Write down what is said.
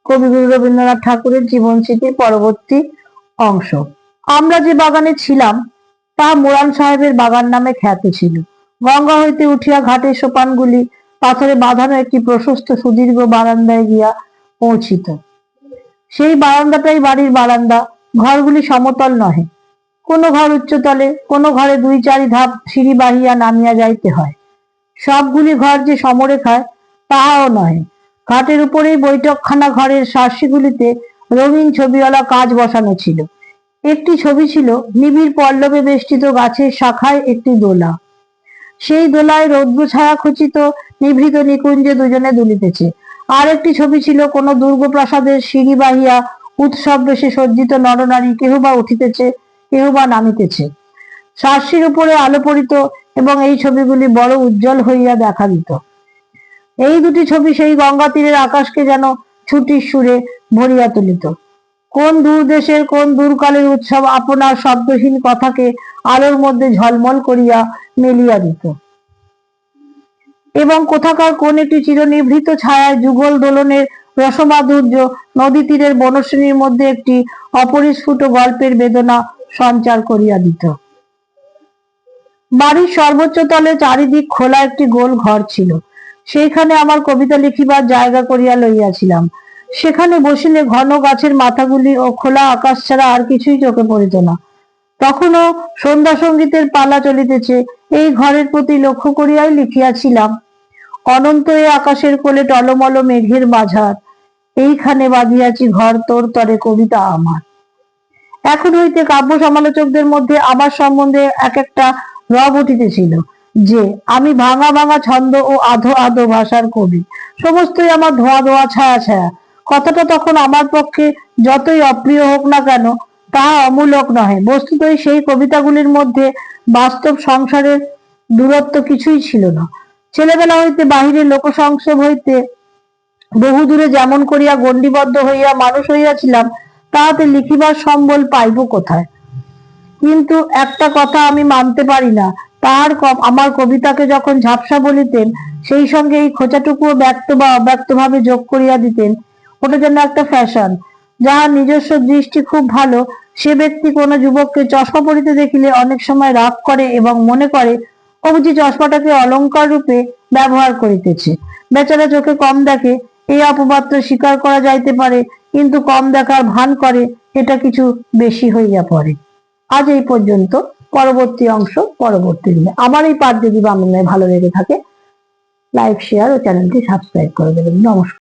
কবিগুরু রবীন্দ্রনাথ ঠাকুরের জীবন স্মৃতির পরবর্তী অংশ। আমরা যে বাগানে ছিলাম তা মোরান সাহেবের বাগান নামে খ্যাত ছিল। গঙ্গা হইতে উঠিয়া ঘাটের সোপানগুলি পাথরে বাঁধানো একটি প্রশস্ত সুদীর্ঘ বারান্দায় গিয়া পৌঁছিত। সেই বারান্দাটাই বাড়ির বারান্দা। ঘরগুলি সমতল নহে, কোনো ঘর উচ্চতলে, কোনো ঘরে 2-4 ধাপ সিঁড়ি বাহিয়া নামিয়া যাইতে হয়। সবগুলি ঘর যে সমরেখায় তাহাও নহে। ঘাটের উপরেই বৈঠকখানা ঘরের শার্সিগুলিতে রঙিন ছবিওয়ালা কাজ বসানো ছিল। একটি ছবি ছিল নিবিড় পল্লবে বেষ্টিত গাছের শাখায় একটি দোলা। সেই দোলায় রৌদ্র ছায়া খচিত নিভৃত নিকুঞ্জে দুজনে দুলিতেছে। আর একটি ছবি ছিল কোন দুর্গ প্রাসাদের সিঁড়ি বাহিয়া উৎসব বেশে সজ্জিত নরনারী, কেহ বা উঠিতেছে, কেহ বা নামিতেছে। শার্সির উপরে আলো পড়িত এবং এই ছবিগুলি বড় উজ্জ্বল হইয়া দেখা দিত। এই দুটি ছবি সেই গঙ্গা তীরের আকাশকে যেন ছুটির সুরে ভরিয়া তুলিত। কোন দূর দেশের কোন দূরকালের উৎসব আপনার শব্দহীন কথাকে আলোর মধ্যে ঝলমল করিয়া মেলিয়া দিত, এবং কোথাকার কোন একটি চিরনিভৃত ছায়ায় যুগল দোলনের রসমাধুর্য নদী তীরের বনশ্রেণীর মধ্যে একটি অপরিস্ফুট গল্পের বেদনা সঞ্চার করিয়া দিত। বাড়ির সর্বোচ্চ তলে চারিদিক খোলা একটি গোল ঘর ছিল। সেইখানে আমার কবিতা লিখিবার জায়গা করিয়া লইয়াছিলাম। সেখানে বসিলে ঘন গাছের মাথাগুলি ও খোলা আকাশ ছাড়া আর কিছুই চোখে পড়িত না। তখনও সন্ধ্যা সঙ্গীতের পালা চলিতেছে, এই ঘরের প্রতি লক্ষ্য করিয়াই লিখিয়াছিলাম, অনন্ত এ আকাশের কোলে টলমল মেঘের মাঝার, এইখানে বাঁধিয়াছি ঘর তোর তরে কবিতা আমার। এখন হইতে কাব্য সমালোচকদের মধ্যে আমার সম্বন্ধে এক একটা রব উঠিতেছিল যে আমি ভাঙা ভাঙা ছন্দ ও আধো আধো ভাষার কবি। সমস্তই আমার ধোয়া ধোয়া ছায়া ছায়া। কথাটা তখন আমার পক্ষে যতই অপ্রিয় হোক না কেন, তাহা অমূলক নহে। বস্তুতই সেই কবিতাগুলির মধ্যে বাস্তব সংসারের দূরত্ব কিছুই ছিল না। ছেলেবেলা হইতে বাহিরে লোকসংসব হইতে বহু দূরে যেমন করিয়া গণ্ডিবদ্ধ হইয়া মানুষ হইয়াছিলাম, তাহাতে লিখিবার সম্বল পাইব কোথায়? কিন্তু একটা কথা আমি মানতে পারি না, তাহার আমার কবিতাকে যখন ঝাপসা বলিতেন, সেই সঙ্গে এই খোঁচাটুকুও ব্যক্ত বা অব্যক্ত ভাবে যোগ করিয়া দিতেন। ওটা যেন একটা ফ্যাশন। যাহার নিজস্ব দৃষ্টি খুব ভালো, সে ব্যক্তি কোনো যুবককে চশমা পরিতে দেখিলে অনেক সময় রাগ করে এবং মনে করে ও বুঝি চশমাটাকে অলংকার রূপে ব্যবহার করিতেছে। বেচারা চোখে কম দেখে, এই অপবাদটা স্বীকার করা যাইতে পারে, কিন্তু কম দেখার ভান করে, এটা কিছু বেশি হইয়া পড়ে। আজ এই পর্যন্ত। পরবর্তী অংশ পরবর্তী দিনে। আমার এই পাঠ যদি বাংলায় ভালো লেগে থাকে, লাইক, শেয়ার ও চ্যানেলটি সাবস্ক্রাইব করে দেবেন। নমস্কার।